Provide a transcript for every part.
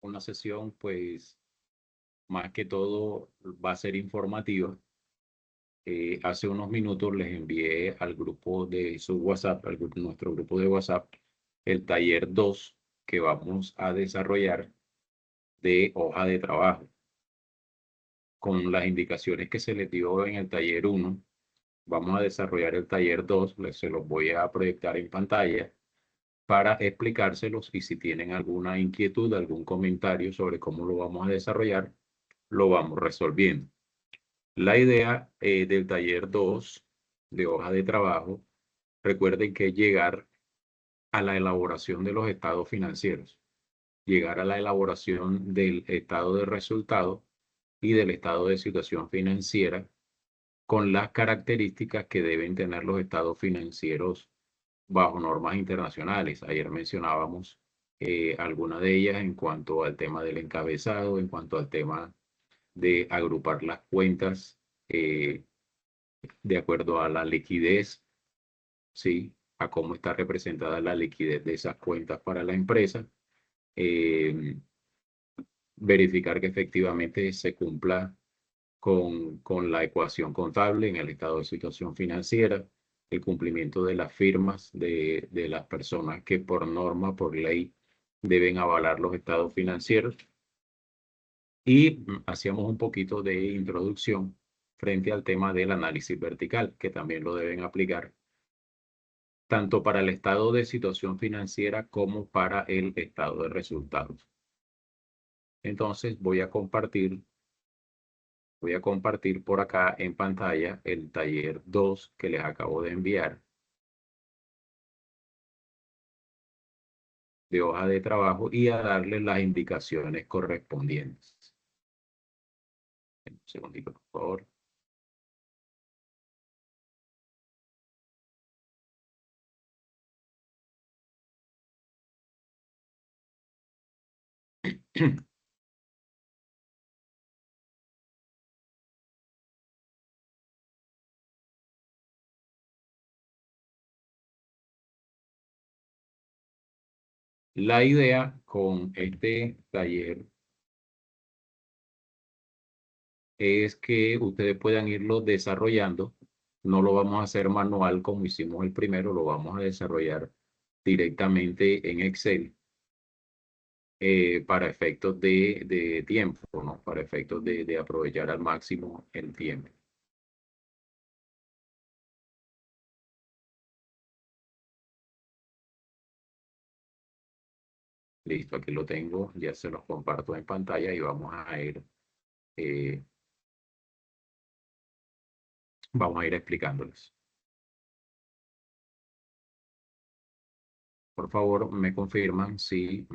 una sesión, pues, más que todo va a ser informativa. Hace unos minutos les envié al grupo de su WhatsApp, nuestro grupo de WhatsApp, el taller 2 que vamos a desarrollar de hoja de trabajo. Con las indicaciones que se les dio en el taller 1, vamos a desarrollar el taller 2, se los voy a proyectar en pantalla para explicárselos, y si tienen alguna inquietud, algún comentario sobre cómo lo vamos a desarrollar, lo vamos resolviendo. La idea del taller 2 de hoja de trabajo, recuerden que es llegar a la elaboración de los estados financieros, llegar a la elaboración del estado de resultados y del estado de situación financiera con las características que deben tener los estados financieros bajo normas internacionales. Ayer mencionábamos algunas de ellas en cuanto al tema del encabezado, en cuanto al tema de agrupar las cuentas de acuerdo a la liquidez, ¿sí? A cómo está representada la liquidez de esas cuentas para la empresa. Verificar que efectivamente se cumpla con la ecuación contable en el estado de situación financiera, el cumplimiento de las firmas de las personas que por norma, por ley, deben avalar los estados financieros. Y hacíamos un poquito de introducción frente al tema del análisis vertical, que también lo deben aplicar tanto para el estado de situación financiera como para el estado de resultados. Entonces voy a compartir por acá en pantalla el taller 2 que les acabo de enviar de hoja de trabajo, y a darles las indicaciones correspondientes. Un segundito, por favor. La idea con este taller es que ustedes puedan irlo desarrollando. No lo vamos a hacer manual como hicimos el primero, lo vamos a desarrollar directamente en Excel para efectos de tiempo, ¿no? Para efectos de aprovechar al máximo el tiempo. Listo, aquí lo tengo, ya se los comparto en pantalla y eh, vamos a ir explicándoles. Por favor, me confirman si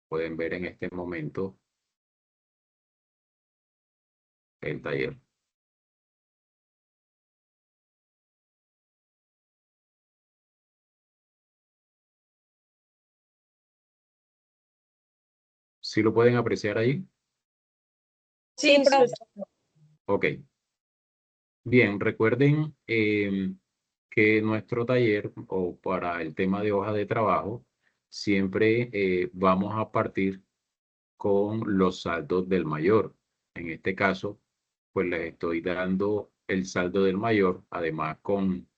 pueden ver en este momento el taller. ¿Sí lo pueden apreciar ahí? Sí, profe. Ok. Bien, recuerden que nuestro taller, o para el tema de hoja de trabajo, siempre vamos a partir con los saldos del mayor. En este caso, pues les estoy dando el saldo del mayor, además con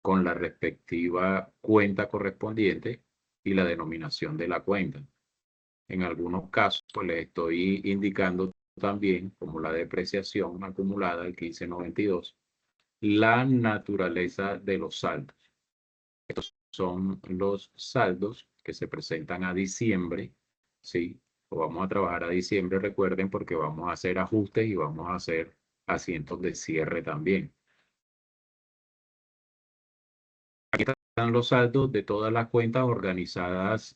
la respectiva cuenta correspondiente y la denominación de la cuenta. En algunos casos, pues les estoy indicando también, como la depreciación acumulada, el 1592, la naturaleza de los saldos. Estos son los saldos que se presentan a diciembre, ¿sí? O vamos a trabajar a diciembre, recuerden, porque vamos a hacer ajustes y vamos a hacer asientos de cierre también. Aquí están los saldos de todas las cuentas organizadas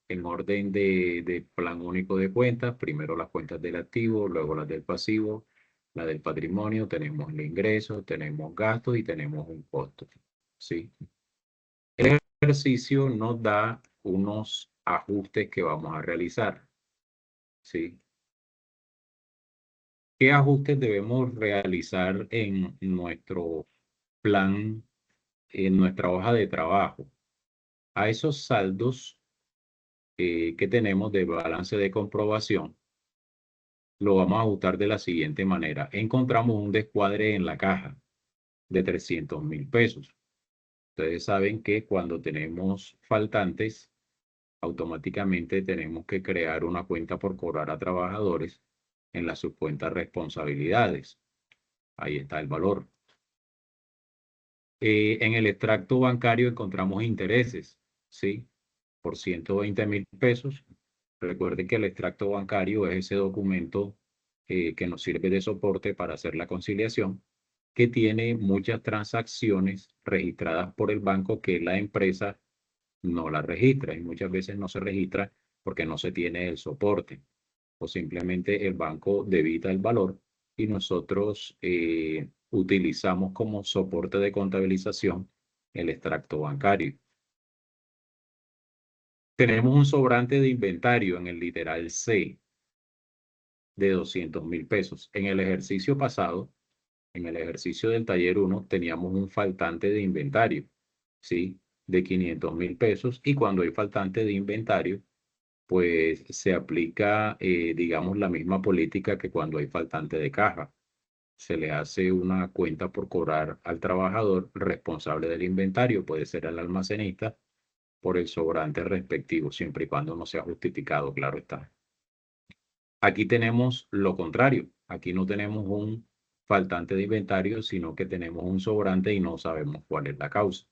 en orden de plan único de cuentas. Primero las cuentas del activo, luego las del pasivo, la del patrimonio, tenemos el ingreso, tenemos gastos y tenemos un costo, ¿sí? El ejercicio nos da unos ajustes que vamos a realizar, ¿sí? ¿Qué ajustes debemos realizar en nuestro plan, en nuestra hoja de trabajo? A esos saldos que tenemos de balance de comprobación, lo vamos a ajustar de la siguiente manera. Encontramos un descuadre en la caja de 300.000 pesos. Ustedes saben que cuando tenemos faltantes, automáticamente tenemos que crear una cuenta por cobrar a trabajadores en las subcuentas responsabilidades. Ahí está el valor. En el extracto bancario encontramos intereses, ¿sí? Por 120.000 pesos. Recuerden que el extracto bancario es ese documento que nos sirve de soporte para hacer la conciliación, que tiene muchas transacciones registradas por el banco que la empresa no la registra, y muchas veces no se registra porque no se tiene el soporte o simplemente el banco debita el valor y nosotros utilizamos como soporte de contabilización el extracto bancario. Tenemos un sobrante de inventario en el literal C de 200.000 pesos. En el ejercicio pasado, en el ejercicio del taller 1, teníamos un faltante de inventario, ¿sí? De 500.000 pesos, y cuando hay faltante de inventario, pues se aplica, digamos, la misma política que cuando hay faltante de caja. Se le hace una cuenta por cobrar al trabajador responsable del inventario, puede ser al almacenista, por el sobrante respectivo, siempre y cuando no sea justificado, claro está. Aquí tenemos lo contrario. Aquí no tenemos un faltante de inventario, sino que tenemos un sobrante y no sabemos cuál es la causa.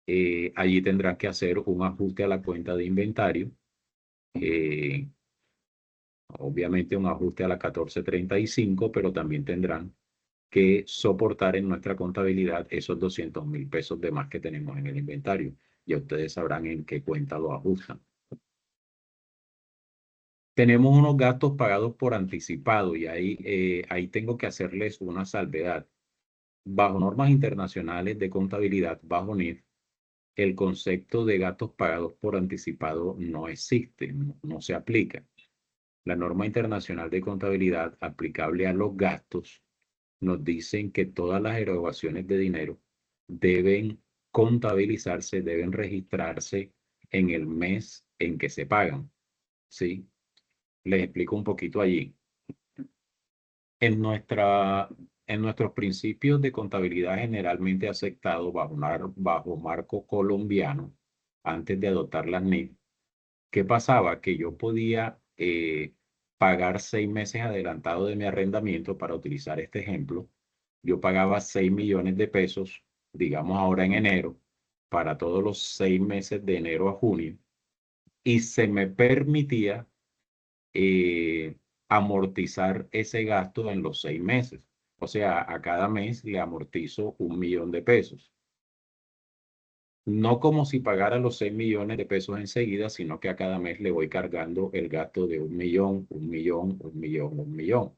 Allí tendrán que hacer un ajuste a la cuenta de inventario. Obviamente un ajuste a la 1435, pero también tendrán que soportar en nuestra contabilidad esos 200.000 pesos de más que tenemos en el inventario. Ya ustedes sabrán en qué cuenta lo ajustan. Tenemos unos gastos pagados por anticipado y ahí tengo que hacerles una salvedad. Bajo normas internacionales de contabilidad, bajo NIF, el concepto de gastos pagados por anticipado no existe, no se aplica. La norma internacional de contabilidad aplicable a los gastos nos dicen que todas las erogaciones de dinero deben contabilizarse, deben registrarse en el mes en que se pagan, ¿sí? Les explico un poquito allí. En nuestros principios de contabilidad generalmente aceptados bajo marco colombiano, antes de adoptar las NIF, ¿qué pasaba? Que yo podía pagar 6 meses adelantado de mi arrendamiento, para utilizar este ejemplo. Yo pagaba 6 millones de pesos, digamos ahora en enero, para todos los 6 meses de enero a junio, y se me permitía eh, amortizar ese gasto en los 6 meses. O sea, a cada mes le amortizo 1 millón de pesos. No como si pagara los 6 millones de pesos enseguida, sino que a cada mes le voy cargando el gasto de 1 millón, 1 millón, 1 millón, 1 millón.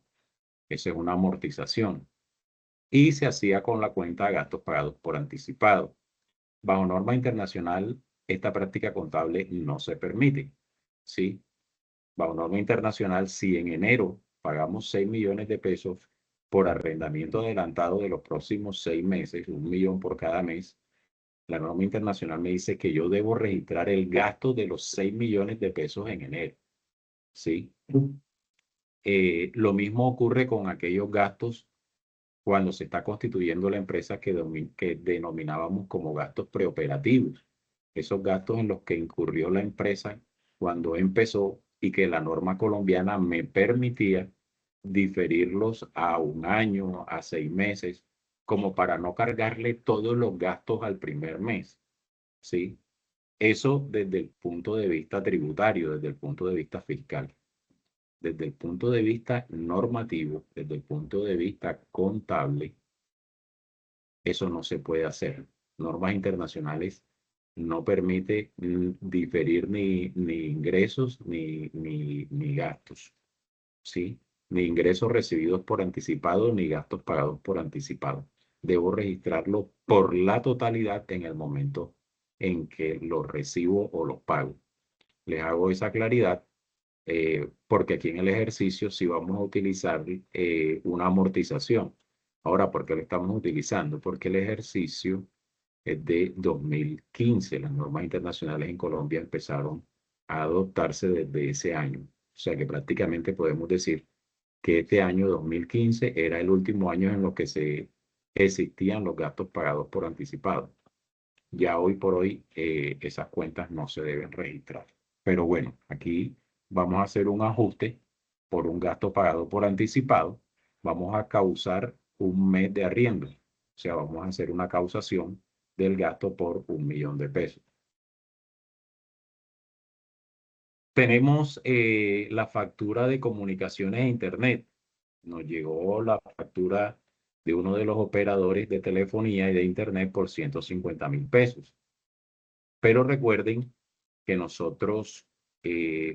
Esa es una amortización. Y se hacía con la cuenta de gastos pagados por anticipado. Bajo norma internacional, esta práctica contable no se permite, ¿sí? Bajo norma internacional, si en enero pagamos 6 millones de pesos por arrendamiento adelantado de los próximos 6 meses, 1 millón por cada mes, la norma internacional me dice que yo debo registrar el gasto de los 6 millones de pesos en enero, ¿sí? Lo mismo ocurre con aquellos gastos cuando se está constituyendo la empresa que denominábamos como gastos preoperativos. Esos gastos en los que incurrió la empresa cuando empezó y que la norma colombiana me permitía diferirlos a 1 año, a 6 meses, como para no cargarle todos los gastos al primer mes, ¿sí? Eso desde el punto de vista tributario, desde el punto de vista fiscal. Desde el punto de vista normativo, desde el punto de vista contable, eso no se puede hacer. Normas internacionales no permite diferir ni ingresos ni gastos, ¿sí? Ni ingresos recibidos por anticipado, ni gastos pagados por anticipado. Debo registrarlo por la totalidad en el momento en que los recibo o los pago. Les hago esa claridad porque aquí en el ejercicio sí vamos a utilizar una amortización. Ahora, ¿por qué lo estamos utilizando? Porque el ejercicio es de 2015. Las normas internacionales en Colombia empezaron a adoptarse desde ese año. O sea que prácticamente podemos decir que este año 2015 era el último año en lo que se existían los gastos pagados por anticipado. Ya hoy por hoy esas cuentas no se deben registrar. Pero bueno, aquí vamos a hacer un ajuste por un gasto pagado por anticipado. Vamos a causar un mes de arriendo. O sea, vamos a hacer una causación del gasto por 1.000.000 de pesos. Tenemos la factura de comunicaciones e internet. Nos llegó la factura de uno de los operadores de telefonía y de internet por 150.000 pesos. Pero recuerden que nosotros,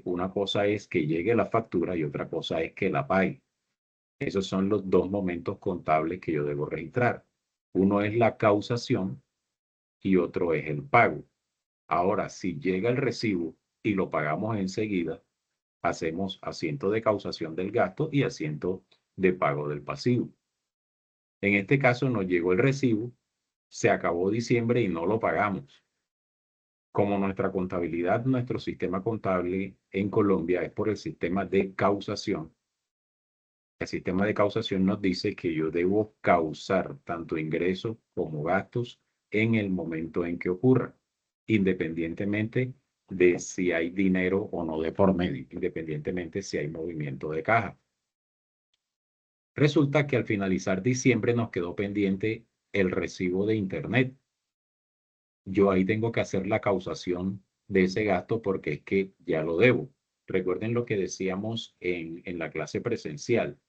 una cosa es que llegue la factura y otra cosa es que la pague. Esos son los dos momentos contables que yo debo registrar. Uno es la causación y otro es el pago. Ahora, si llega el recibo y lo pagamos enseguida, hacemos asiento de causación del gasto y asiento de pago del pasivo. En este caso nos llegó el recibo, se acabó diciembre y no lo pagamos. Como nuestra contabilidad, nuestro sistema contable en Colombia es por el sistema de causación. El sistema de causación nos dice que yo debo causar tanto ingresos como gastos en el momento en que ocurra, independientemente de si hay dinero o no de por medio, independientemente si hay movimiento de caja. Resulta que al finalizar diciembre nos quedó pendiente el recibo de internet. Yo ahí tengo que hacer la causación de ese gasto porque es que ya lo debo. Recuerden lo que decíamos en la clase presencial.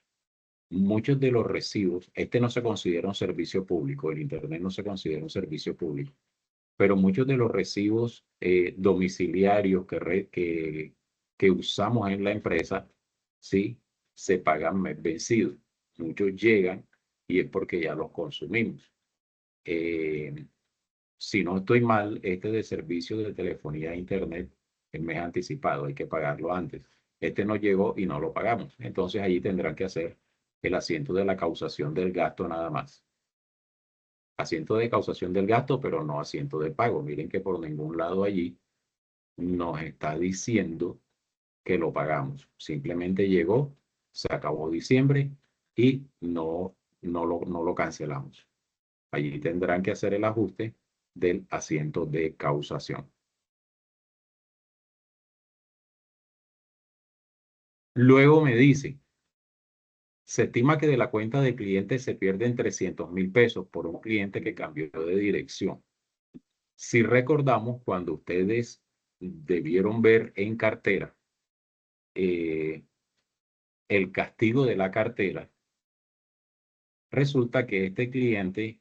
Muchos de los recibos, este no se considera un servicio público, el internet no se considera un servicio público, pero muchos de los recibos domiciliarios que usamos en la empresa, sí, se pagan mes vencido. Muchos llegan y es porque ya los consumimos. Si no estoy mal, este de servicio de telefonía e internet es mes anticipado, hay que pagarlo antes. Este no llegó y no lo pagamos. Entonces allí tendrán que hacer el asiento de la causación del gasto nada más. Asiento de causación del gasto, pero no asiento de pago. Miren que por ningún lado allí nos está diciendo que lo pagamos. Simplemente llegó, se acabó diciembre y no lo cancelamos. Allí tendrán que hacer el ajuste del asiento de causación. Luego me dice, se estima que de la cuenta del cliente se pierden 300.000 pesos por un cliente que cambió de dirección. Si recordamos, cuando ustedes debieron ver en cartera el castigo de la cartera, resulta que este cliente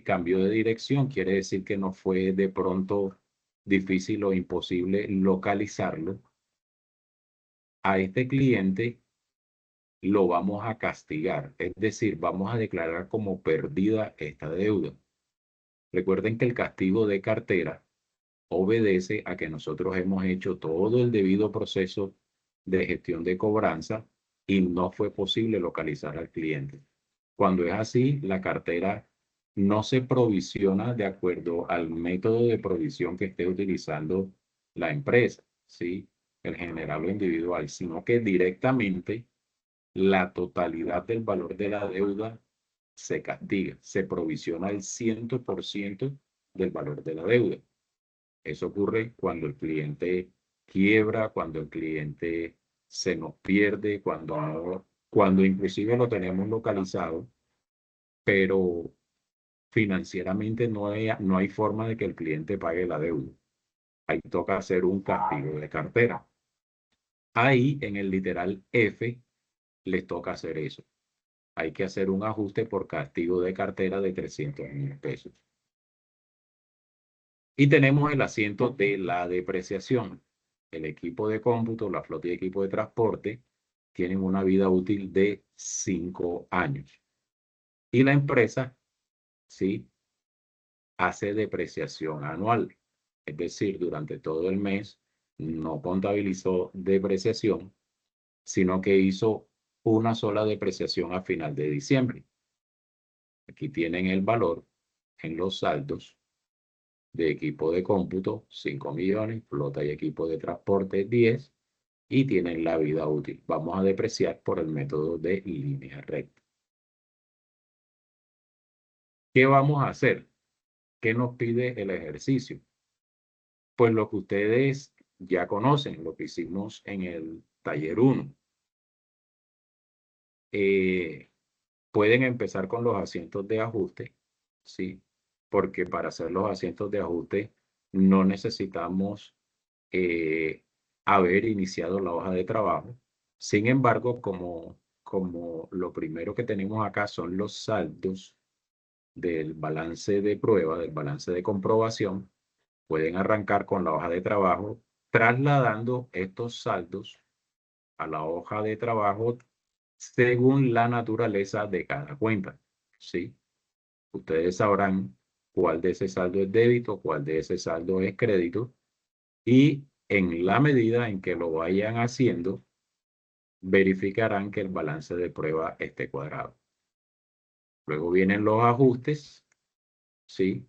cambió de dirección, quiere decir que no fue de pronto difícil o imposible localizarlo. A este cliente lo vamos a castigar, es decir, vamos a declarar como perdida esta deuda. Recuerden que el castigo de cartera obedece a que nosotros hemos hecho todo el debido proceso de gestión de cobranza y no fue posible localizar al cliente. Cuando es así, la cartera no se provisiona de acuerdo al método de provisión que esté utilizando la empresa, ¿sí? El general o individual, sino que directamente la totalidad del valor de la deuda se castiga, se provisiona el 100% del valor de la deuda. Eso ocurre cuando el cliente quiebra, cuando el cliente se nos pierde, cuando inclusive lo tenemos localizado, pero financieramente no hay forma de que el cliente pague la deuda. Ahí toca hacer un castigo de cartera. Ahí en el literal F les toca hacer eso. Hay que hacer un ajuste por castigo de cartera de 300.000 pesos. Y tenemos el asiento de la depreciación. El equipo de cómputo, la flota y equipo de transporte tienen una vida útil de 5 años. Y la empresa, sí, hace depreciación anual. Es decir, durante todo el mes no contabilizó depreciación, sino que hizo una sola depreciación a final de diciembre. Aquí tienen el valor en los saldos de equipo de cómputo, 5 millones, flota y equipo de transporte, 10, y tienen la vida útil. Vamos a depreciar por el método de línea recta. ¿Qué vamos a hacer? ¿Qué nos pide el ejercicio? Pues lo que ustedes ya conocen, lo que hicimos en el taller 1. Pueden empezar con los asientos de ajuste, ¿sí? Porque para hacer los asientos de ajuste no necesitamos haber iniciado la hoja de trabajo. Sin embargo, como lo primero que tenemos acá son los saldos del balance de prueba, del balance de comprobación, pueden arrancar con la hoja de trabajo, trasladando estos saldos a la hoja de trabajo según la naturaleza de cada cuenta, ¿sí? Ustedes sabrán cuál de ese saldo es débito, cuál de ese saldo es crédito, y en la medida en que lo vayan haciendo, verificarán que el balance de prueba esté cuadrado. Luego vienen los ajustes, ¿sí?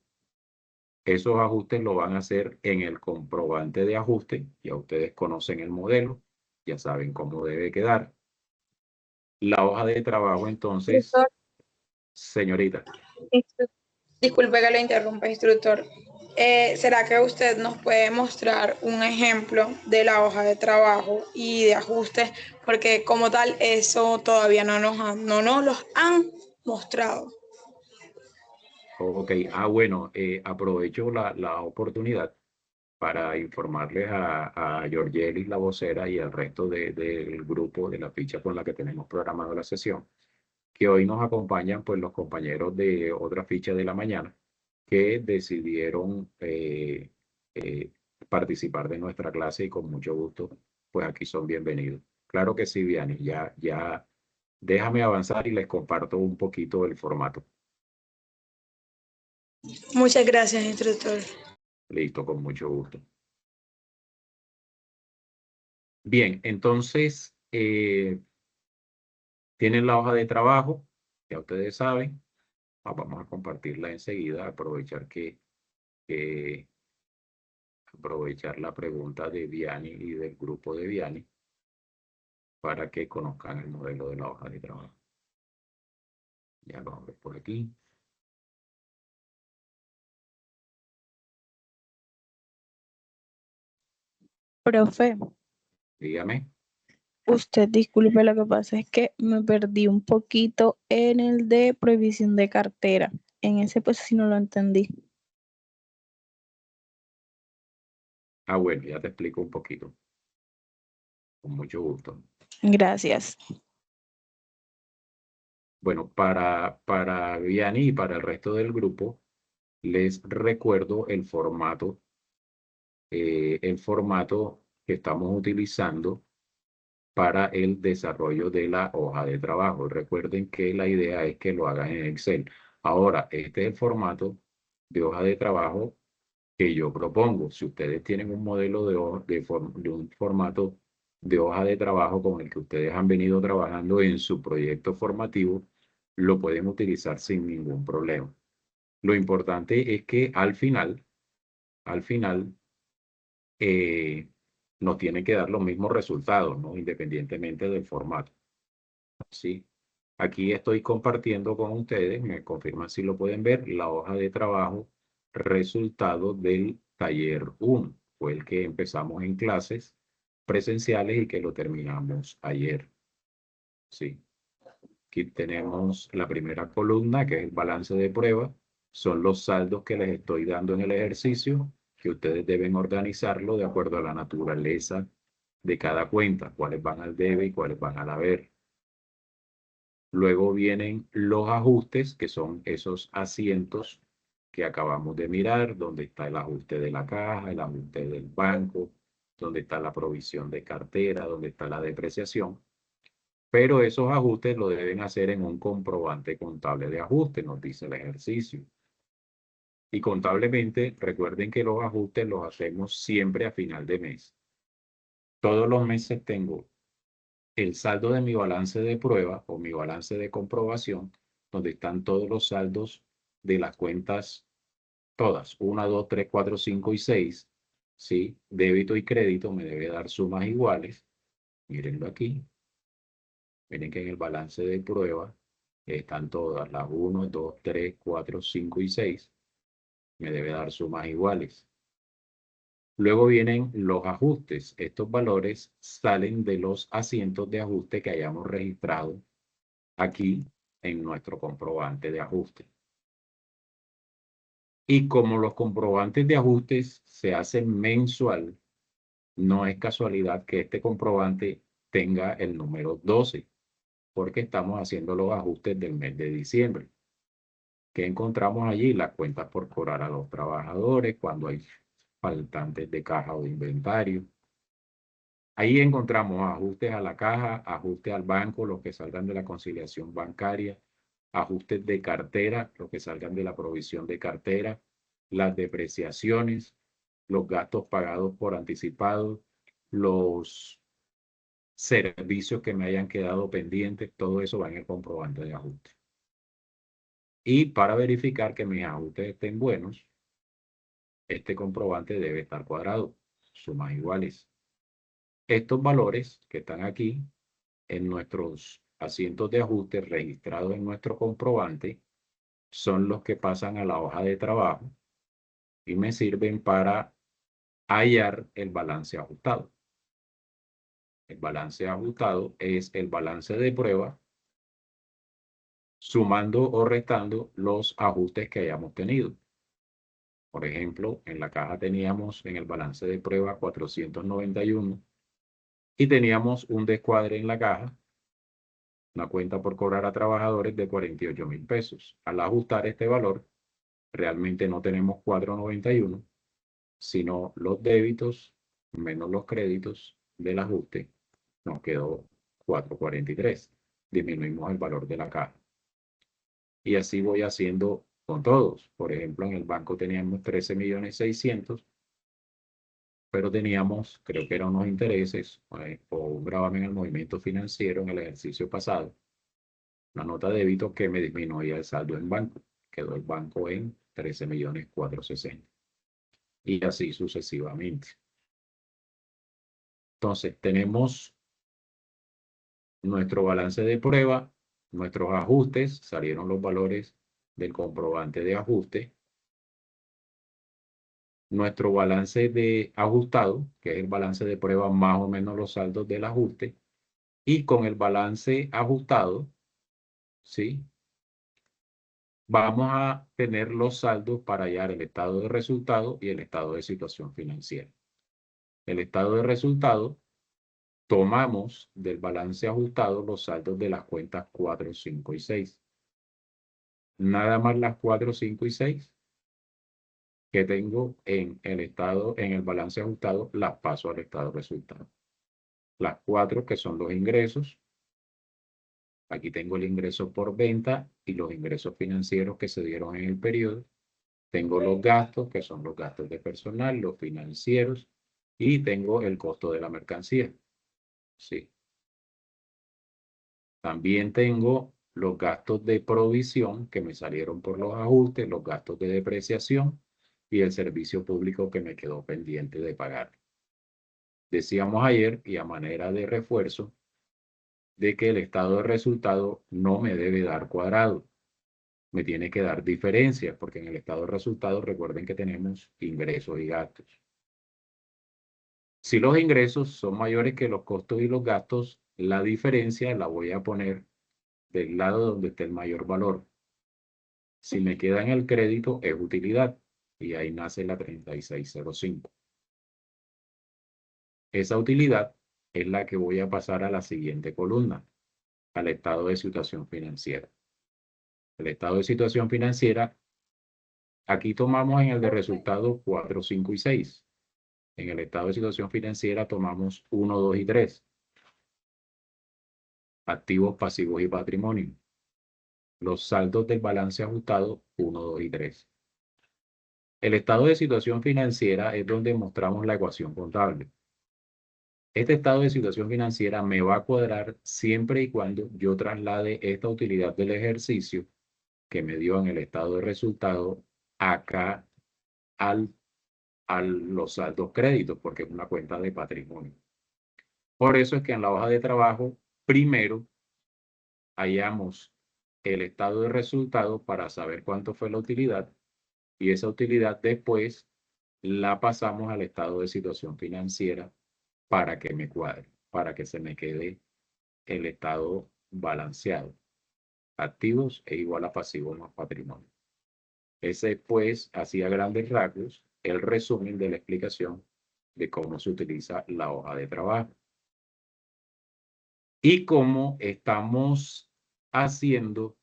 Esos ajustes lo van a hacer en el comprobante de ajuste. Ya ustedes conocen el modelo, ya saben cómo debe quedar. La hoja de trabajo, entonces, Instructor, señorita. disculpe que le interrumpa, instructor. ¿Será que usted nos puede mostrar un ejemplo de la hoja de trabajo y de ajustes? Porque como tal, eso todavía no nos los han mostrado. Ok, bueno, aprovecho la oportunidad para informarles a Georgelis, la vocera, y al resto del grupo de la ficha con la que tenemos programado la sesión, que hoy nos acompañan pues los compañeros de otra ficha de la mañana que decidieron participar de nuestra clase y con mucho gusto, pues aquí son bienvenidos. Claro que sí, Vianney, ya déjame avanzar y les comparto un poquito el formato. Muchas gracias, instructor. Listo, con mucho gusto. Bien, entonces, tienen la hoja de trabajo, ya ustedes saben. Vamos a compartirla enseguida, que aprovechar la pregunta de Vianney y del grupo de Vianney para que conozcan el modelo de la hoja de trabajo. Ya lo abro por aquí. Profe, Dígame. usted disculpe, lo que pasa es que me perdí un poquito en el de prohibición de cartera. En ese pues sí no lo entendí. Bueno, ya te explico un poquito. Con mucho gusto. Gracias. Bueno, para Vianney y para el resto del grupo, les recuerdo el formato que estamos utilizando para el desarrollo de la hoja de trabajo. Recuerden que la idea es que lo hagan en Excel. Ahora, este es el formato de hoja de trabajo que yo propongo. Si ustedes tienen un modelo de un formato de hoja de trabajo con el que ustedes han venido trabajando en su proyecto formativo, lo pueden utilizar sin ningún problema. Lo importante es que al final, nos tienen que dar los mismos resultados, ¿no? Independientemente del formato. ¿Sí? Aquí estoy compartiendo con ustedes, me confirman si lo pueden ver, la hoja de trabajo resultado del taller 1. Fue el que empezamos en clases presenciales y que lo terminamos ayer. Sí. Aquí tenemos la primera columna, que es el balance de prueba. Son los saldos que les estoy dando en el ejercicio, que ustedes deben organizarlo de acuerdo a la naturaleza de cada cuenta, cuáles van al debe y cuáles van al haber. Luego vienen los ajustes, que son esos asientos que acabamos de mirar, donde está el ajuste de la caja, el ajuste del banco, donde está la provisión de cartera, donde está la depreciación. Pero esos ajustes lo deben hacer en un comprobante contable de ajuste, nos dice el ejercicio. Y contablemente, recuerden que los ajustes los hacemos siempre a final de mes. Todos los meses tengo el saldo de mi balance de prueba o mi balance de comprobación, donde están todos los saldos de las cuentas todas, 1, 2, 3, 4, 5 y 6, ¿sí? Débito y crédito me debe dar sumas iguales. Mírenlo aquí. Miren que en el balance de prueba están todas las 1, 2, 3, 4, 5 y 6. Me debe dar sumas iguales. Luego vienen los ajustes. Estos valores salen de los asientos de ajuste que hayamos registrado aquí en nuestro comprobante de ajuste. Y como los comprobantes de ajustes se hacen mensual, no es casualidad que este comprobante tenga el número 12, porque estamos haciendo los ajustes del mes de diciembre. ¿Qué encontramos allí? Las cuentas por cobrar a los trabajadores, cuando hay faltantes de caja o de inventario. Ahí encontramos ajustes a la caja, ajustes al banco, los que salgan de la conciliación bancaria, ajustes de cartera, los que salgan de la provisión de cartera, las depreciaciones, los gastos pagados por anticipado, los servicios que me hayan quedado pendientes, todo eso va en el comprobante de ajuste. Y para verificar que mis ajustes estén buenos, este comprobante debe estar cuadrado, sumas iguales. Estos valores que están aquí en nuestros asientos de ajuste registrados en nuestro comprobante son los que pasan a la hoja de trabajo y me sirven para hallar el balance ajustado. El balance ajustado es el balance de prueba sumando o restando los ajustes que hayamos tenido. Por ejemplo, en la caja teníamos en el balance de prueba 491 y teníamos un descuadre en la caja, una cuenta por cobrar a trabajadores de 48,000 pesos. Al ajustar este valor, realmente no tenemos 491, sino los débitos menos los créditos del ajuste, nos quedó 443. Disminuimos el valor de la caja. Y así voy haciendo con todos. Por ejemplo, en el banco teníamos 13,600,000, pero teníamos, creo que eran unos intereses o un gravamen en el movimiento financiero en el ejercicio pasado, una nota de débito que me disminuía el saldo en banco. Quedó el banco en 13,460,000. Y así sucesivamente. Entonces, tenemos nuestro balance de prueba, nuestros ajustes, salieron los valores del comprobante de ajuste, nuestro balance de ajustado, que es el balance de prueba más o menos los saldos del ajuste, y con el balance ajustado, ¿sí? Vamos a tener los saldos para hallar el estado de resultado y el estado de situación financiera. El estado de resultado, tomamos del balance ajustado los saldos de las cuentas 4, 5 y 6. Nada más las 4, 5 y 6 que tengo en el estado, en el balance ajustado, las paso al estado de resultado. Las 4 que son los ingresos. Aquí tengo el ingreso por venta y los ingresos financieros que se dieron en el periodo. Tengo los gastos, que son los gastos de personal, los financieros, y tengo el costo de la mercancía. Sí. También tengo los gastos de provisión que me salieron por los ajustes, los gastos de depreciación y el servicio público que me quedó pendiente de pagar. Decíamos ayer, y a manera de refuerzo, de que el estado de resultado no me debe dar cuadrado. Me tiene que dar diferencias, porque en el estado de resultado recuerden que tenemos ingresos y gastos. Si los ingresos son mayores que los costos y los gastos, la diferencia la voy a poner del lado donde esté el mayor valor. Si me queda en el crédito, es utilidad. Y ahí nace la 3605. Esa utilidad es la que voy a pasar a la siguiente columna, al estado de situación financiera. El estado de situación financiera, aquí tomamos en el de resultados 4, 5 y 6. En el estado de situación financiera tomamos 1, 2 y 3. Activos, pasivos y patrimonio. Los saldos del balance ajustado 1, 2 y 3. El estado de situación financiera es donde mostramos la ecuación contable. Este estado de situación financiera me va a cuadrar siempre y cuando yo traslade esta utilidad del ejercicio que me dio en el estado de resultado acá a los saldos créditos, porque es una cuenta de patrimonio. Por eso es que en la hoja de trabajo, primero, hallamos el estado de resultados para saber cuánto fue la utilidad, y esa utilidad después la pasamos al estado de situación financiera para que me cuadre, para que se me quede el estado balanceado. Activos e igual a pasivos más patrimonio. Ese, pues, hacía grandes rasgos el resumen de la explicación de cómo se utiliza la hoja de trabajo. Y cómo estamos haciendo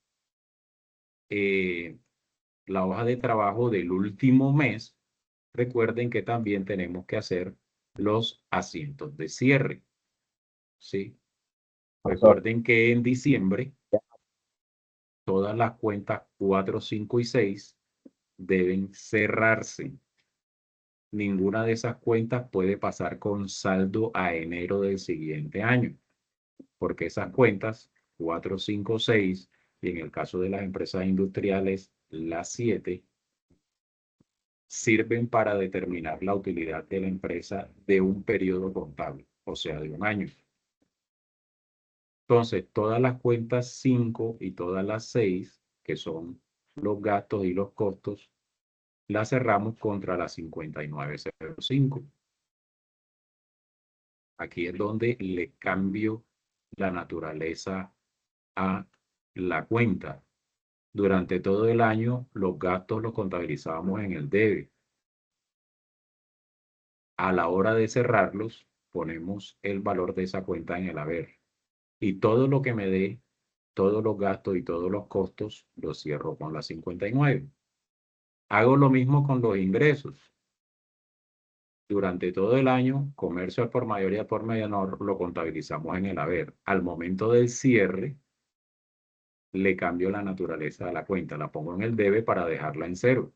la hoja de trabajo del último mes. Recuerden que también tenemos que hacer los asientos de cierre. ¿Sí? Recuerden que en diciembre todas las cuentas 4, 5 y 6 deben cerrarse. Ninguna de esas cuentas puede pasar con saldo a enero del siguiente año, porque esas cuentas 4, 5, 6 y en el caso de las empresas industriales las 7 sirven para determinar la utilidad de la empresa de un periodo contable, o sea, de un año. Entonces, todas las cuentas 5 y todas las 6, que son los gastos y los costos, las cerramos contra la 5905. Aquí es donde le cambio la naturaleza a la cuenta. Durante todo el año, los gastos los contabilizábamos en el debe. A la hora de cerrarlos, ponemos el valor de esa cuenta en el haber. Y todo lo que me dé, todos los gastos y todos los costos, los cierro con la 59. Hago lo mismo con los ingresos. Durante todo el año, comercio al por mayor y al por menor lo contabilizamos en el haber. Al momento del cierre, le cambio la naturaleza de la cuenta. La pongo en el debe para dejarla en cero.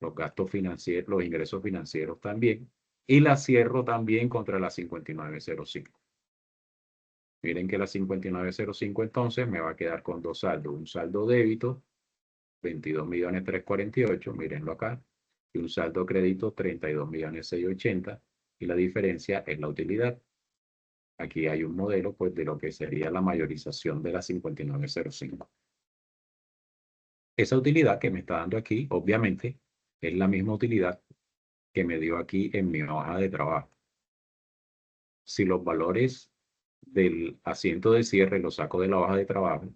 Los gastos financieros, los ingresos financieros también. Y la cierro también contra la 5905. Miren que la 5905 entonces me va a quedar con dos saldos. Un saldo débito, 22.348.000, mírenlo acá. Y un saldo crédito, 32.680.000. Y la diferencia es la utilidad. Aquí hay un modelo pues, de lo que sería la mayorización de la 5905. Esa utilidad que me está dando aquí, obviamente, es la misma utilidad que me dio aquí en mi hoja de trabajo. Si los valores del asiento de cierre los saco de la hoja de trabajo,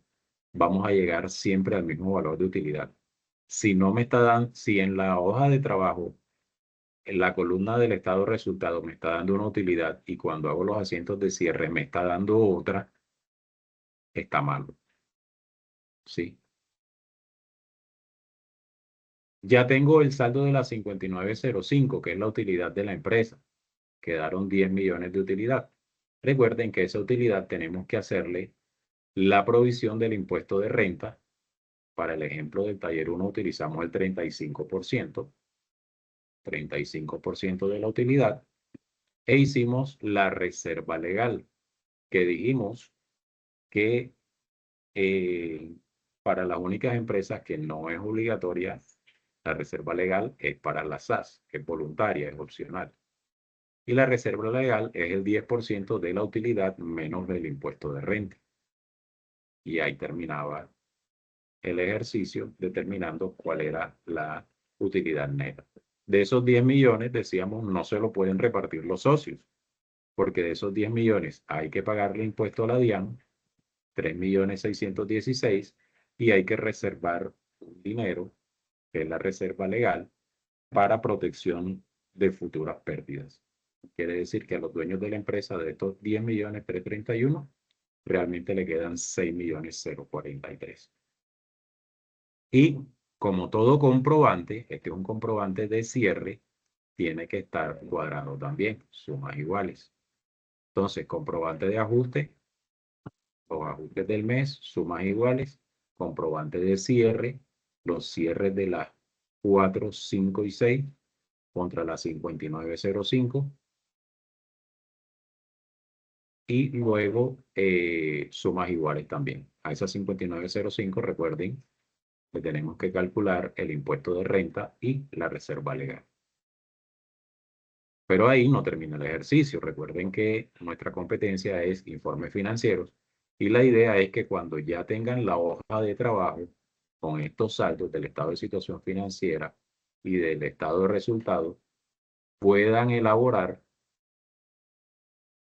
vamos a llegar siempre al mismo valor de utilidad. Si no me está dando, si en la hoja de trabajo, en la columna del estado de resultados me está dando una utilidad y cuando hago los asientos de cierre me está dando otra, está malo. ¿Sí? Ya tengo el saldo de la 5905, que es la utilidad de la empresa. Quedaron 10 millones de utilidad. Recuerden que esa utilidad tenemos que hacerle la provisión del impuesto de renta. Para el ejemplo del taller 1 utilizamos el 35%, 35% de la utilidad, e hicimos la reserva legal, que dijimos que para las únicas empresas que no es obligatoria, la reserva legal es para la SAS, que es voluntaria, es opcional. Y la reserva legal es el 10% de la utilidad menos del impuesto de renta. Y ahí terminaba el ejercicio determinando cuál era la utilidad neta. De esos 10 millones, decíamos, no se lo pueden repartir los socios, porque de esos 10 millones hay que pagarle impuesto a la DIAN, 3.616.000, y hay que reservar un dinero, que es la reserva legal, para protección de futuras pérdidas. Quiere decir que a los dueños de la empresa de estos 10.331.000, realmente le quedan 6.043.000. Y como todo comprobante, este es un comprobante de cierre, tiene que estar cuadrado también, sumas iguales. Entonces, comprobante de ajuste, los ajustes del mes, sumas iguales, comprobante de cierre, los cierres de las 4, 5 y 6 contra la 5905. Y luego sumas iguales también. A esa 5905, recuerden le tenemos que calcular el impuesto de renta y la reserva legal. Pero ahí no termina el ejercicio. Recuerden que nuestra competencia es informes financieros y la idea es que cuando ya tengan la hoja de trabajo con estos saldos del estado de situación financiera y del estado de resultados, puedan elaborar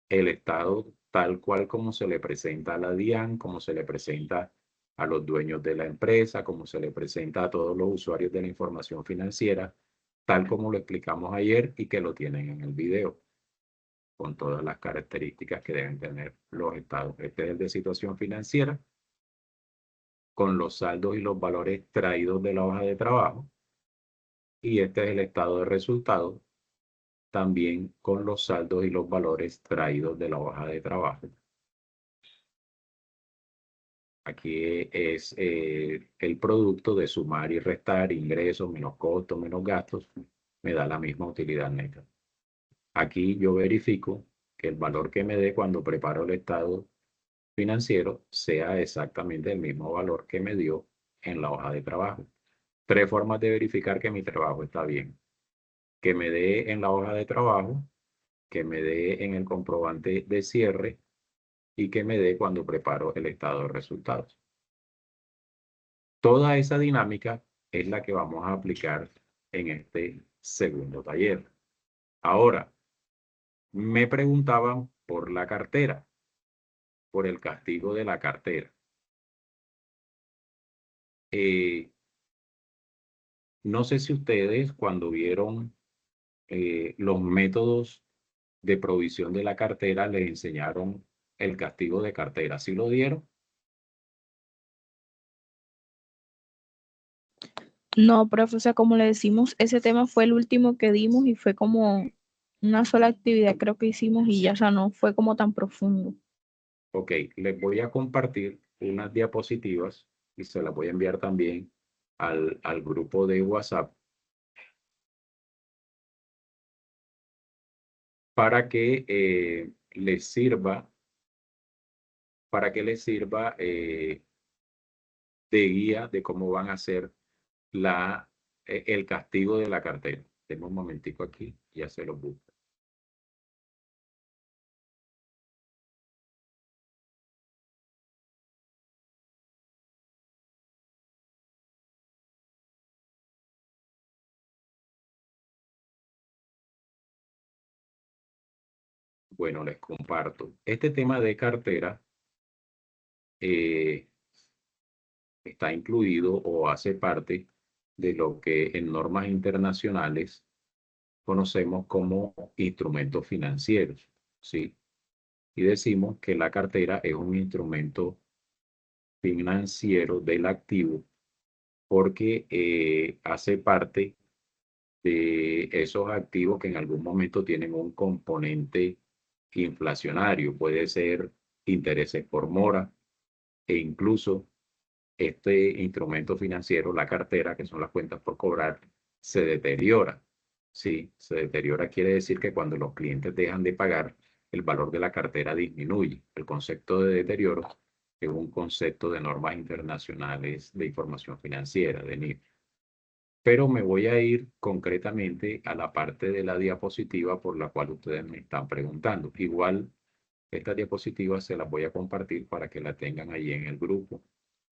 el estado tal cual como se le presenta a la DIAN, como se le presenta a los dueños de la empresa, como se le presenta a todos los usuarios de la información financiera, tal como lo explicamos ayer y que lo tienen en el video, con todas las características que deben tener los estados. Este es el de situación financiera, con los saldos y los valores traídos de la hoja de trabajo, y este es el estado de resultados, también con los saldos y los valores traídos de la hoja de trabajo. Aquí es el producto de sumar y restar ingresos menos costos menos gastos, me da la misma utilidad neta. Aquí yo verifico que el valor que me dé cuando preparo el estado financiero sea exactamente el mismo valor que me dio en la hoja de trabajo. 3 formas de verificar que mi trabajo está bien. Que me dé en la hoja de trabajo, que me dé en el comprobante de cierre y que me dé cuando preparo el estado de resultados. Toda esa dinámica es la que vamos a aplicar en este segundo taller. Ahora, me preguntaban por la cartera, por el castigo de la cartera. No sé si ustedes cuando vieron los métodos de provisión de la cartera les enseñaron el castigo de cartera. ¿Sí lo dieron? No, profe, o sea, como le decimos, ese tema fue el último que dimos y fue como una sola actividad creo que hicimos y ya, o sea, no fue como tan profundo. Ok, les voy a compartir unas diapositivas y se las voy a enviar también al grupo de WhatsApp para que les sirva, de guía de cómo van a hacer el castigo de la cartera. Tengo un momentico aquí, ya se los busco. Bueno, les comparto. Este tema de cartera está incluido o hace parte de lo que en normas internacionales conocemos como instrumentos financieros, ¿sí? Y decimos que la cartera es un instrumento financiero del activo porque hace parte de esos activos que en algún momento tienen un componente inflacionario. Puede ser intereses por mora e incluso este instrumento financiero, la cartera, que son las cuentas por cobrar, se deteriora. Sí, se deteriora quiere decir que cuando los clientes dejan de pagar, el valor de la cartera disminuye. El concepto de deterioro es un concepto de normas internacionales de información financiera, de NIF. Pero me voy a ir concretamente a la parte de la diapositiva por la cual ustedes me están preguntando. Igual, estas diapositivas se las voy a compartir para que la tengan ahí en el grupo.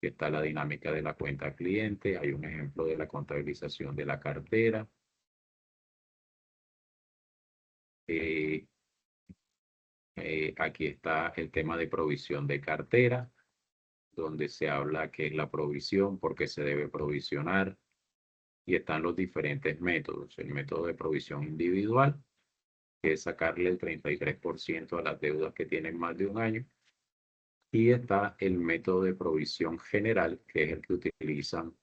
Está la dinámica de la cuenta cliente, hay un ejemplo de la contabilización de la cartera. Aquí está el tema de provisión de cartera, donde se habla qué es la provisión, por qué se debe provisionar, y están los diferentes métodos. El método de provisión individual, que es sacarle el 33% a las deudas que tienen más de un año, y está el método de provisión general, que es el que utilizan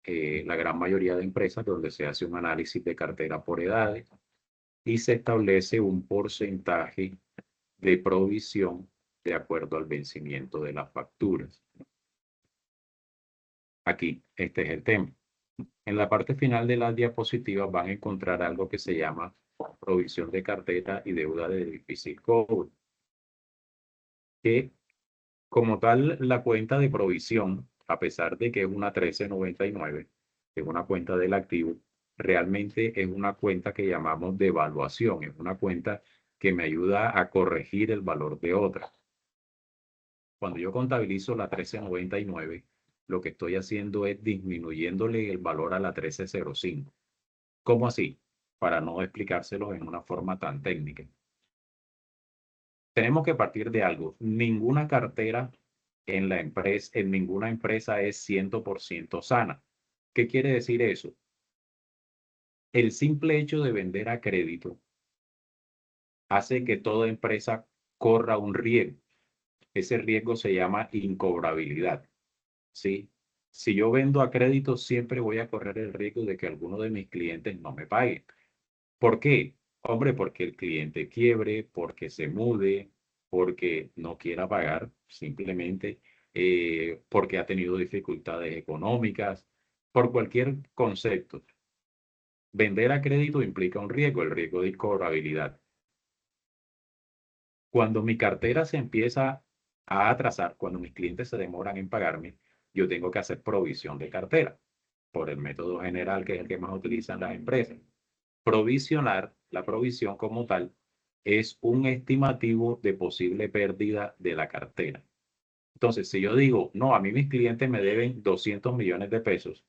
la gran mayoría de empresas, donde se hace un análisis de cartera por edades y se establece un porcentaje de provisión de acuerdo al vencimiento de las facturas. Aquí, este es el tema. En la parte final de las diapositivas van a encontrar algo que se llama provisión de cartera y deuda de difícil cobro, que como tal la cuenta de provisión a pesar de que es una 1399, es una cuenta del activo, realmente es una cuenta que llamamos de evaluación, es una cuenta que me ayuda a corregir el valor de otra. Cuando yo contabilizo la 1399, lo que estoy haciendo es disminuyéndole el valor a la 1305. ¿Cómo así? Para no explicárselo en una forma tan técnica. Tenemos que partir de algo. Ninguna cartera en la empresa, en ninguna empresa es 100% sana. ¿Qué quiere decir eso? El simple hecho de vender a crédito hace que toda empresa corra un riesgo. Ese riesgo se llama incobrabilidad, ¿sí? Si yo vendo a crédito, siempre voy a correr el riesgo de que alguno de mis clientes no me pague. ¿Por qué? Hombre, porque el cliente quiebre, porque se mude, porque no quiera pagar, simplemente porque ha tenido dificultades económicas, por cualquier concepto. Vender a crédito implica un riesgo, el riesgo de incobrabilidad. Cuando mi cartera se empieza a atrasar, cuando mis clientes se demoran en pagarme, yo tengo que hacer provisión de cartera por el método general que es el que más utilizan las empresas. Provisionar, la provisión como tal, es un estimativo de posible pérdida de la cartera. Entonces, si yo digo, no, a mí mis clientes me deben 200 millones de pesos,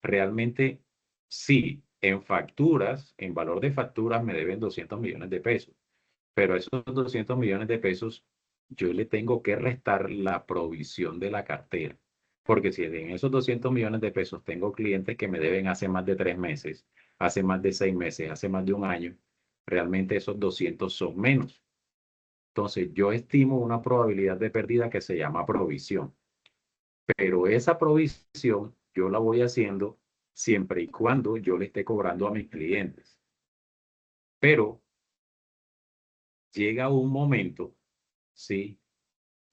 realmente sí, en facturas, en valor de facturas me deben 200 millones de pesos, pero a esos 200 millones de pesos yo le tengo que restar la provisión de la cartera. Porque si en esos 200 millones de pesos tengo clientes que me deben hace más de 3 meses, hace más de 6 meses, hace más de un año, realmente esos 200 son menos. Entonces yo estimo una probabilidad de pérdida que se llama provisión. Pero esa provisión yo la voy haciendo siempre y cuando yo le esté cobrando a mis clientes. Pero llega un momento, ¿sí?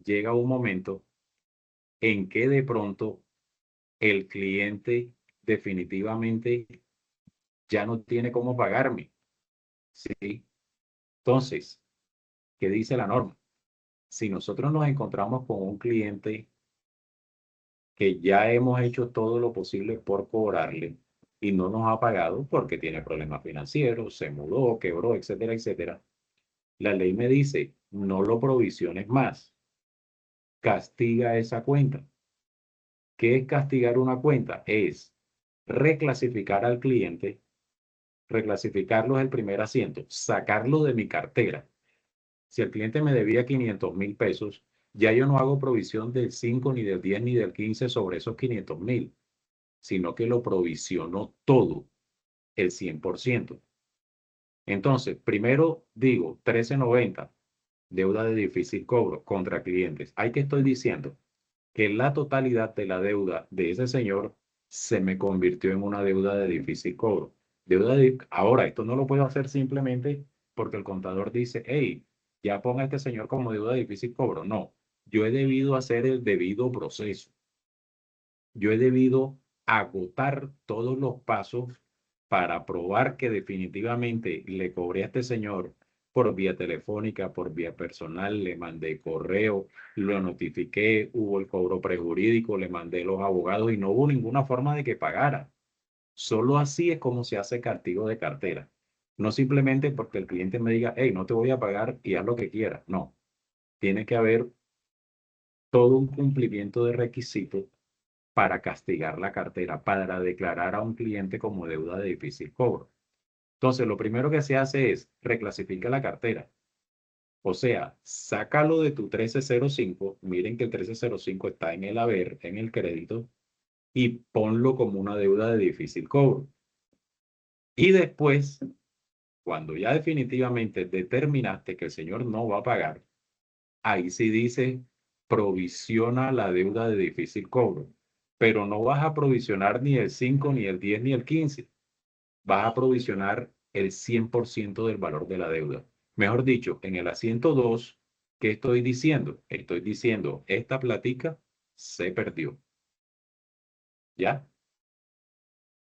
Llega un momento en que de pronto el cliente definitivamente ya no tiene cómo pagarme, ¿sí? Entonces, ¿qué dice la norma? Si nosotros nos encontramos con un cliente que ya hemos hecho todo lo posible por cobrarle y no nos ha pagado porque tiene problemas financieros, se mudó, quebró, etcétera, etcétera, la ley me dice, no lo provisiones más, castiga esa cuenta. ¿Qué es castigar una cuenta? Es reclasificar al cliente, reclasificarlo es el primer asiento, sacarlo de mi cartera. Si el cliente me debía 500.000 pesos, ya yo no hago provisión del 5, ni del 10, ni del 15 sobre esos 500.000, sino que lo provisiono todo, el 100%. Entonces, primero digo, 1390, deuda de difícil cobro contra clientes. ¿Hay que estoy diciendo? Que la totalidad de la deuda de ese señor se me convirtió en una deuda de difícil cobro. Ahora, esto no lo puedo hacer simplemente porque el contador dice, hey, ya ponga a este señor como deuda de difícil cobro. No, yo he debido hacer el debido proceso. Yo he debido agotar todos los pasos para probar que definitivamente le cobré a este señor por vía telefónica, por vía personal, le mandé correo, lo notifiqué, hubo el cobro prejurídico, le mandé los abogados y no hubo ninguna forma de que pagara. Solo así es como se hace castigo de cartera. No simplemente porque el cliente me diga, hey, no te voy a pagar y haz lo que quieras. No, tiene que haber todo un cumplimiento de requisitos para castigar la cartera, para declarar a un cliente como deuda de difícil cobro. Entonces, lo primero que se hace es reclasifica la cartera. O sea, sácalo de tu 1305. Miren que el 1305 está en el haber, en el crédito, y ponlo como una deuda de difícil cobro. Y después, cuando ya definitivamente determinaste que el señor no va a pagar, ahí sí dice provisiona la deuda de difícil cobro. Pero no vas a provisionar ni el 5, ni el 10, ni el 15. Vas a provisionar el 100% del valor de la deuda. Mejor dicho, en el asiento 2, ¿qué estoy diciendo? Estoy diciendo, esta platica se perdió. ¿Ya?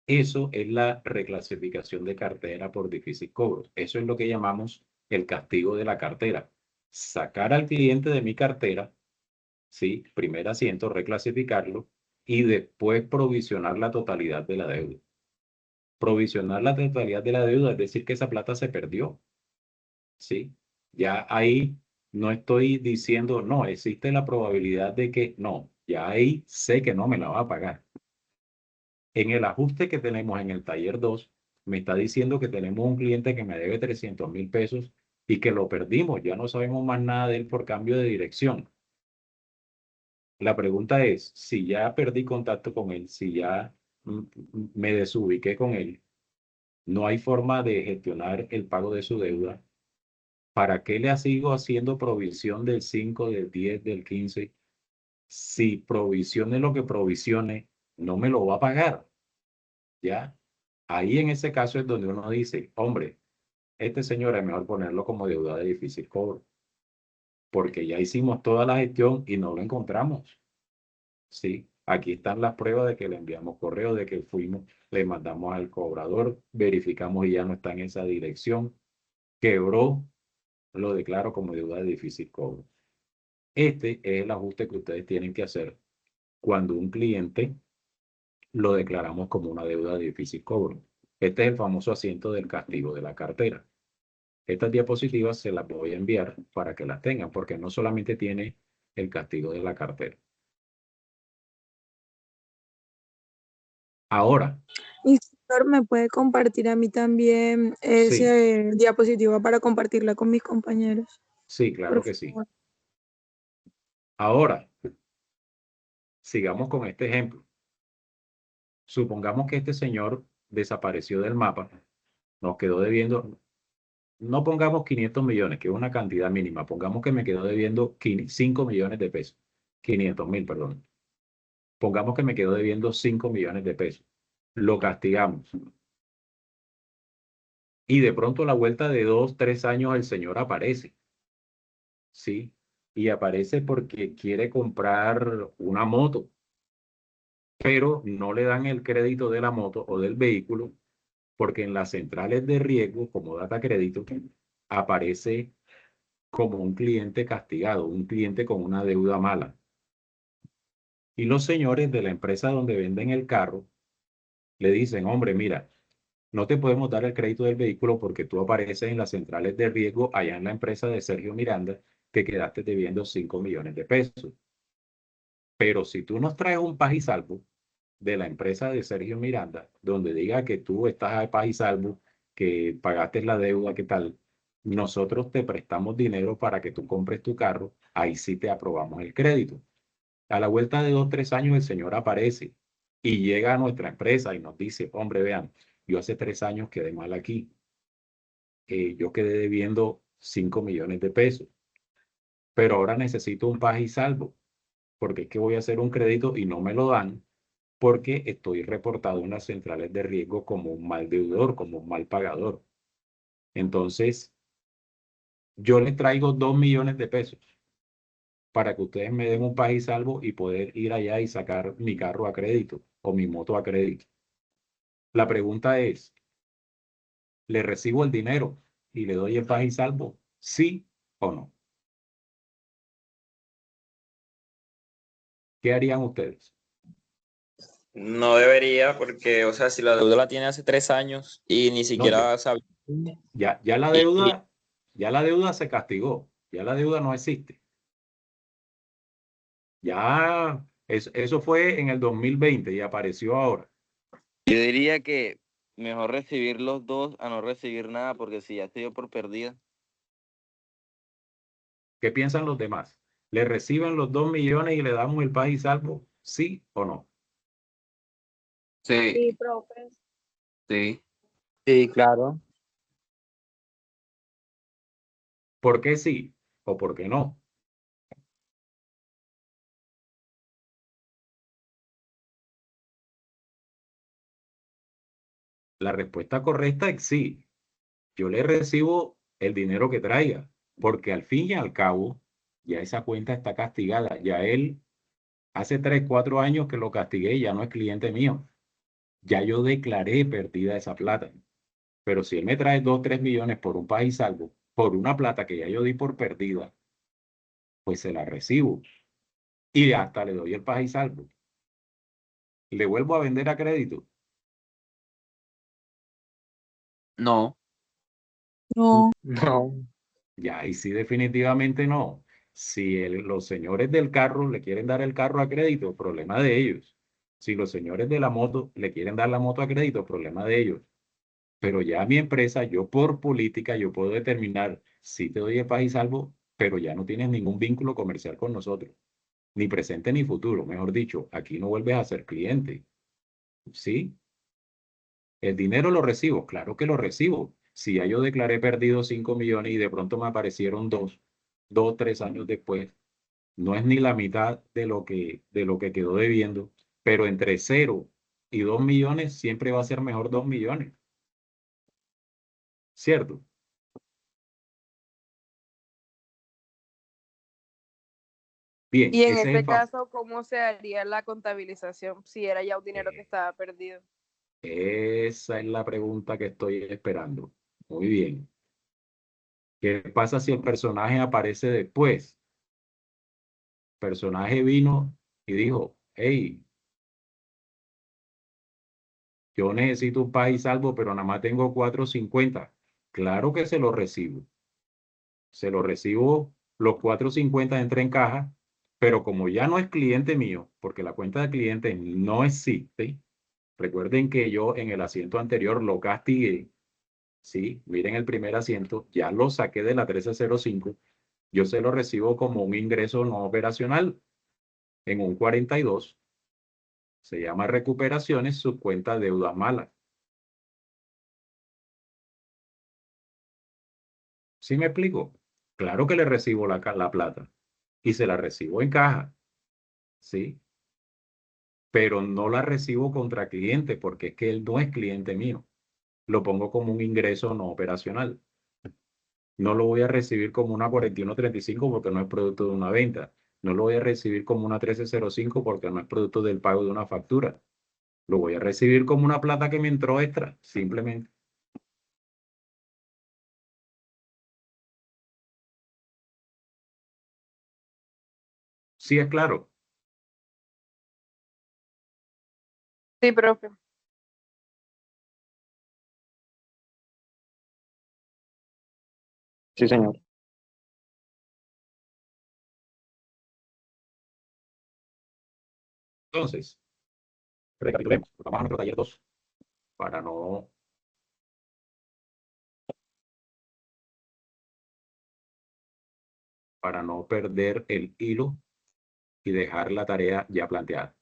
Eso es la reclasificación de cartera por difícil cobro. Eso es lo que llamamos el castigo de la cartera. Sacar al cliente de mi cartera, ¿sí? Primer asiento, reclasificarlo y después provisionar la totalidad de la deuda. Provisionar la totalidad de la deuda es decir que esa plata se perdió, ¿sí? Ya ahí no estoy diciendo, no, existe la probabilidad de que no, ya ahí sé que no me la va a pagar. En el ajuste que tenemos en el taller 2, me está diciendo que tenemos un cliente que me debe 300.000 pesos y que lo perdimos, ya no sabemos más nada de él por cambio de dirección. La pregunta es, si ya perdí contacto con él, si ya me desubiqué con él, no hay forma de gestionar el pago de su deuda, ¿para qué le sigo haciendo provisión del 5, del 10, del 15? Si provisione lo que provisione, no me lo va a pagar, ¿ya? Ahí en ese caso es donde uno dice, hombre, este señor es mejor ponerlo como deuda de difícil cobro, porque ya hicimos toda la gestión y no lo encontramos. Sí, aquí están las pruebas de que le enviamos correo, de que fuimos, le mandamos al cobrador, verificamos y ya no está en esa dirección, quebró, lo declaro como deuda de difícil cobro. Este es el ajuste que ustedes tienen que hacer cuando un cliente lo declaramos como una deuda de difícil cobro. Este es el famoso asiento del castigo de la cartera. Estas diapositivas se las voy a enviar para que las tengan, porque no solamente tiene el castigo de la cartera. Ahora, Instructor, ¿me puede compartir a mí también sí, ese diapositiva para compartirla con mis compañeros? sí, claro Por que sí. favor. Ahora, sigamos con este ejemplo. Supongamos que este señor desapareció del mapa, nos quedó debiendo, no pongamos 500 millones, que es una cantidad mínima, pongamos que me quedó debiendo 5 millones de pesos, 500.000, perdón. Pongamos que me quedó debiendo 5 millones de pesos. Lo castigamos. Y de pronto a la vuelta de 2, 3 años el señor aparece, ¿sí? Y aparece porque quiere comprar una moto, pero no le dan el crédito de la moto o del vehículo porque en las centrales de riesgo, como data crédito, aparece como un cliente castigado, un cliente con una deuda mala. Y los señores de la empresa donde venden el carro le dicen, hombre, mira, no te podemos dar el crédito del vehículo porque tú apareces en las centrales de riesgo allá en la empresa de Sergio Miranda que quedaste debiendo 5 millones de pesos. Pero si tú nos traes un paz y salvo de la empresa de Sergio Miranda, donde diga que tú estás a paz y salvo, que pagaste la deuda, ¿qué tal? Nosotros te prestamos dinero para que tú compres tu carro, ahí sí te aprobamos el crédito. A la vuelta de 2, 3 años el señor aparece y llega a nuestra empresa y nos dice, hombre, vean, yo hace 3 años quedé mal aquí. Yo quedé debiendo 5 millones de pesos, pero ahora necesito un paz y salvo, porque es que voy a hacer un crédito y no me lo dan porque estoy reportado en las centrales de riesgo como un mal deudor, como un mal pagador. Entonces, yo les traigo 2 millones de pesos para que ustedes me den un paz y salvo y poder ir allá y sacar mi carro a crédito o mi moto a crédito. La pregunta es, ¿le recibo el dinero y le doy el paz y salvo? ¿Sí o no? ¿Qué harían ustedes? No debería, porque, o sea, si la deuda la tiene hace 3 años y ni No, siquiera sabe. ya la deuda se castigó, ya la deuda no existe. Ya, eso fue en el 2020 y apareció ahora. Yo diría que mejor recibir los dos a no recibir nada, porque si ya estoy yo por perdida. ¿Qué piensan los demás? ¿Le reciben los 2 millones y le damos el paz y salvo? ¿Sí o no? Sí, Sí, profe. sí. Sí, claro. ¿Por qué sí o por qué no? La respuesta correcta es sí. Yo le recibo el dinero que traiga, porque al fin y al cabo, ya esa cuenta está castigada. Ya él, hace 3, 4 años que lo castigué y ya no es cliente mío. Ya yo declaré perdida esa plata. Pero si él me trae 2, 3 millones por un paz y salvo, por una plata que ya yo di por perdida, pues se la recibo y hasta le doy el paz y salvo. ¿Le vuelvo a vender a crédito? No, No, No. Ya, y sí, definitivamente no. Si los señores del carro le quieren dar el carro a crédito, problema de ellos. Si los señores de la moto le quieren dar la moto a crédito, problema de ellos. Pero ya mi empresa, yo por política, yo puedo determinar si te doy el paz y salvo, pero ya no tienes ningún vínculo comercial con nosotros, ni presente ni futuro. Mejor dicho, aquí no vuelves a ser cliente. ¿Sí? El dinero lo recibo, claro que lo recibo. Si ya yo declaré perdido 5 millones y de pronto me aparecieron 2, 3 años después, no es ni la mitad de lo que quedó debiendo, pero entre 0 y 2 millones siempre va a ser mejor 2 millones, ¿cierto? Bien, Y en ese es este el caso, ¿cómo se haría la contabilización si era ya un dinero que estaba perdido? esa es la pregunta que estoy esperando. Muy bien. ¿Qué pasa si el personaje aparece después? El personaje vino y dijo, hey, yo necesito un país salvo, pero nada más tengo 450. Claro que se lo recibo. Se lo recibo, los 450 entra en caja, pero como ya no es cliente mío, porque la cuenta de cliente no existe, recuerden que yo en el asiento anterior lo castigué. Sí, miren el primer asiento, ya lo saqué de la 1305, yo se lo recibo como un ingreso no operacional en un 42, se llama recuperaciones, subcuenta deudas malas. ¿Sí me explico? Claro que le recibo la plata y se la recibo en caja, ¿sí? Pero no la recibo contra cliente porque es que él no es cliente mío. Lo pongo como un ingreso no operacional. No lo voy a recibir como una 4135 porque no es producto de una venta. No lo voy a recibir como una 1305 porque no es producto del pago de una factura. Lo voy a recibir como una plata que me entró extra, simplemente. Sí, es claro. Sí, profe. Sí, señor. Entonces, recapitulemos. Vamos a nuestro taller 2 para no perder el hilo y dejar la tarea ya planteada.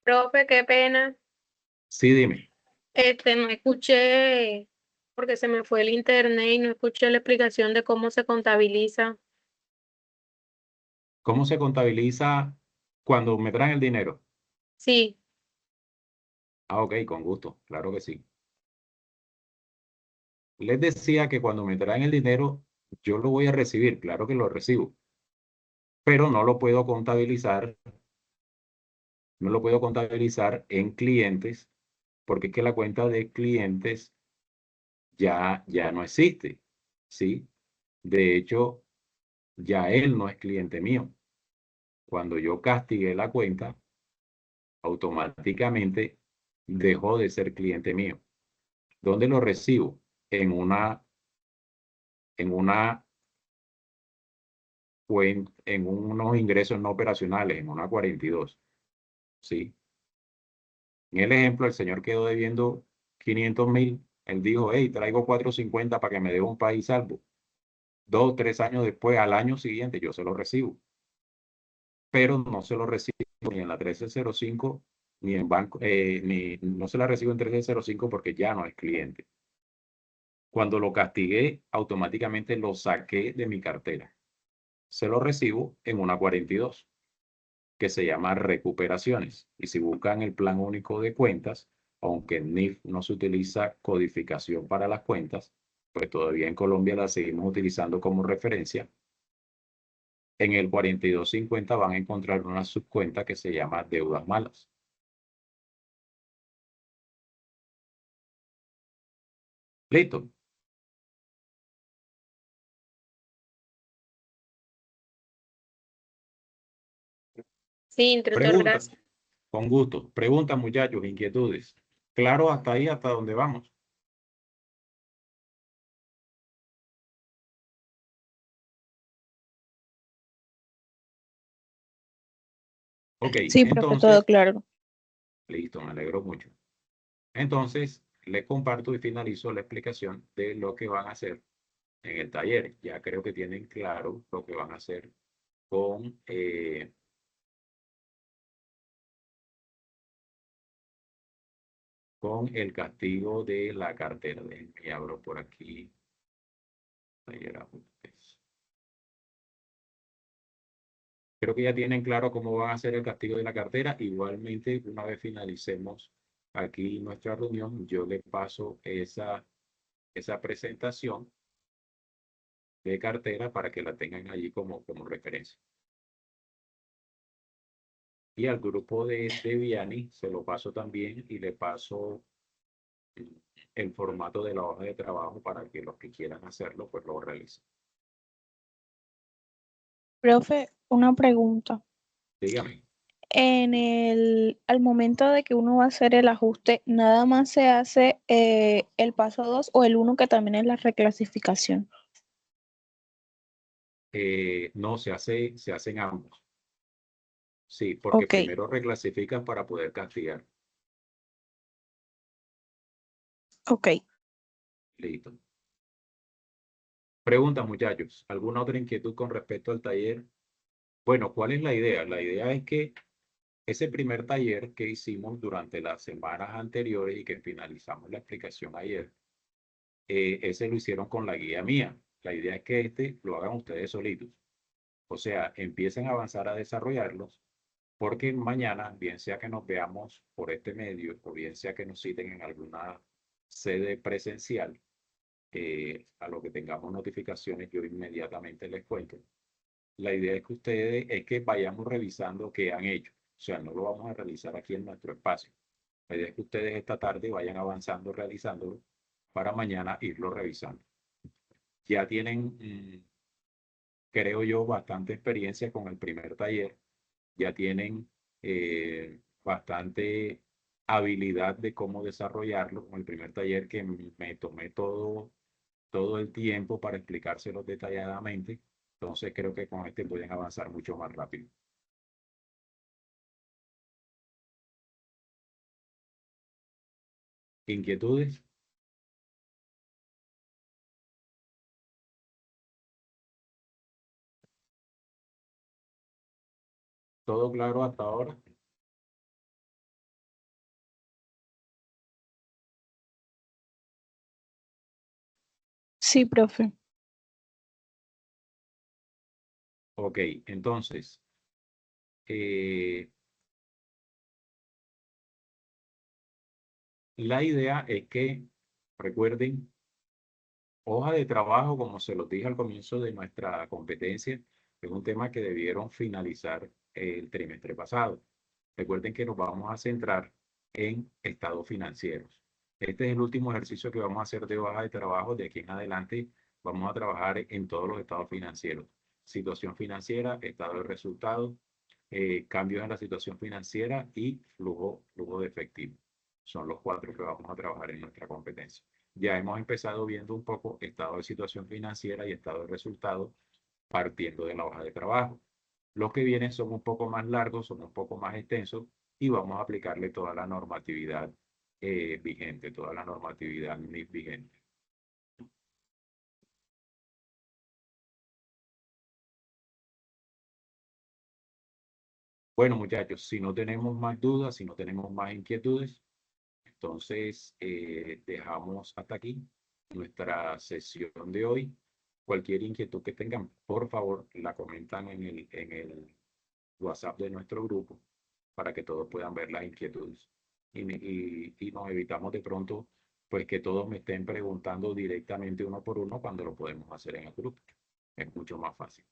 Profe, qué pena. Sí, dime. No escuché, porque se me fue el internet y no escuché la explicación de cómo se contabiliza. ¿Cómo se contabiliza cuando me traen el dinero? Sí, Ah, ok, con gusto, claro que sí. Les decía que cuando me traen el dinero, yo lo voy a recibir, claro que lo recibo, pero no lo puedo contabilizar en clientes, porque es que la cuenta de clientes ya no existe, ¿sí? De hecho, ya él no es cliente mío. Cuando yo castigué la cuenta, automáticamente dejó de ser cliente mío. ¿Dónde lo recibo? En una en unos ingresos no operacionales, en una 42, ¿sí? En el ejemplo, el señor quedó debiendo 500.000. Él dijo, hey, traigo 450 para que me dé un país salvo. 2, 3 años después, al año siguiente, yo se lo recibo. Pero no se lo recibo ni en la 1305, ni en banco, no se la recibo en 1305 porque ya no es cliente. Cuando lo castigué, automáticamente lo saqué de mi cartera. Se lo recibo en una 42, que se llama recuperaciones. Y si buscan el plan único de cuentas, aunque en NIF no se utiliza codificación para las cuentas, pues todavía en Colombia la seguimos utilizando como referencia. En el 4250 van a encontrar una subcuenta que se llama deudas malas. Listo. Sí, instructor, Preguntas. gracias. Con gusto. Preguntas, muchachos, inquietudes. ¿Claro hasta ahí, hasta dónde vamos? Ok, Sí, profe, todo entonces, claro. listo, me alegro mucho. Entonces, les comparto y finalizo la explicación de lo que van a hacer en el taller. Ya creo que tienen claro lo que van a hacer con, con el castigo de la cartera. Déjenme abro por aquí. Taller ajustes. Creo que ya tienen claro cómo van a hacer el castigo de la cartera. Igualmente, una vez finalicemos aquí nuestra reunión, yo les paso esa presentación de cartera para que la tengan allí como referencia. Y al grupo de Vianney se lo paso también y le paso el formato de la hoja de trabajo para que los que quieran hacerlo, pues lo realicen. Profe, una pregunta. Dígame. Al momento de que uno va a hacer el ajuste, ¿nada más se hace el paso 2 o el 1 que también es la reclasificación? No, se hacen ambos. Sí, porque Ok, primero reclasifican para poder castigar. ok. Listo. Pregunta, muchachos. ¿Alguna otra inquietud con respecto al taller? Bueno, ¿cuál es la idea? La idea es que ese primer taller que hicimos durante las semanas anteriores y que finalizamos la explicación ayer, ese lo hicieron con la guía mía. La idea es que este lo hagan ustedes solitos. O sea, empiecen a avanzar a desarrollarlos, porque mañana, bien sea que nos veamos por este medio o bien sea que nos citen en alguna sede presencial, a lo que tengamos notificaciones, yo inmediatamente les cuento. La idea es que ustedes, es que vayamos revisando qué han hecho. O sea, no lo vamos a realizar aquí en nuestro espacio. La idea es que ustedes esta tarde vayan avanzando, realizándolo, para mañana irlo revisando. Ya tienen, creo yo, bastante experiencia con el primer taller. Ya tienen bastante habilidad de cómo desarrollarlo con el primer taller, que me tomé todo el tiempo para explicárselo detalladamente. Entonces creo que con este pueden avanzar mucho más rápido. ¿Inquietudes? ¿Todo claro hasta ahora? Sí, profe. Ok, entonces, la idea es que recuerden, hoja de trabajo, como se los dije al comienzo de nuestra competencia, es un tema que debieron finalizar el trimestre pasado. Recuerden que nos vamos a centrar en estados financieros. Este es el último ejercicio que vamos a hacer de hoja de trabajo. De aquí en adelante vamos a trabajar en todos los estados financieros. Situación financiera, estado de resultados, cambios en la situación financiera y flujo de efectivo. Son los 4 que vamos a trabajar en nuestra competencia. Ya hemos empezado viendo un poco estado de situación financiera y estado de resultados partiendo de la hoja de trabajo. Los que vienen son un poco más largos, son un poco más extensos y vamos a aplicarle toda la normatividad vigente, toda la normatividad NIF vigente. Bueno, muchachos, si no tenemos más dudas, si no tenemos más inquietudes, entonces dejamos hasta aquí nuestra sesión de hoy. Cualquier inquietud que tengan, por favor, la comentan en el WhatsApp de nuestro grupo para que todos puedan ver las inquietudes. Y nos evitamos de pronto, pues que todos me estén preguntando directamente uno por uno cuando lo podemos hacer en el grupo. Es mucho más fácil.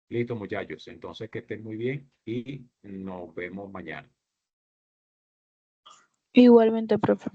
Listo, muchachos. Entonces, que estén muy bien y nos vemos mañana. Igualmente, profe.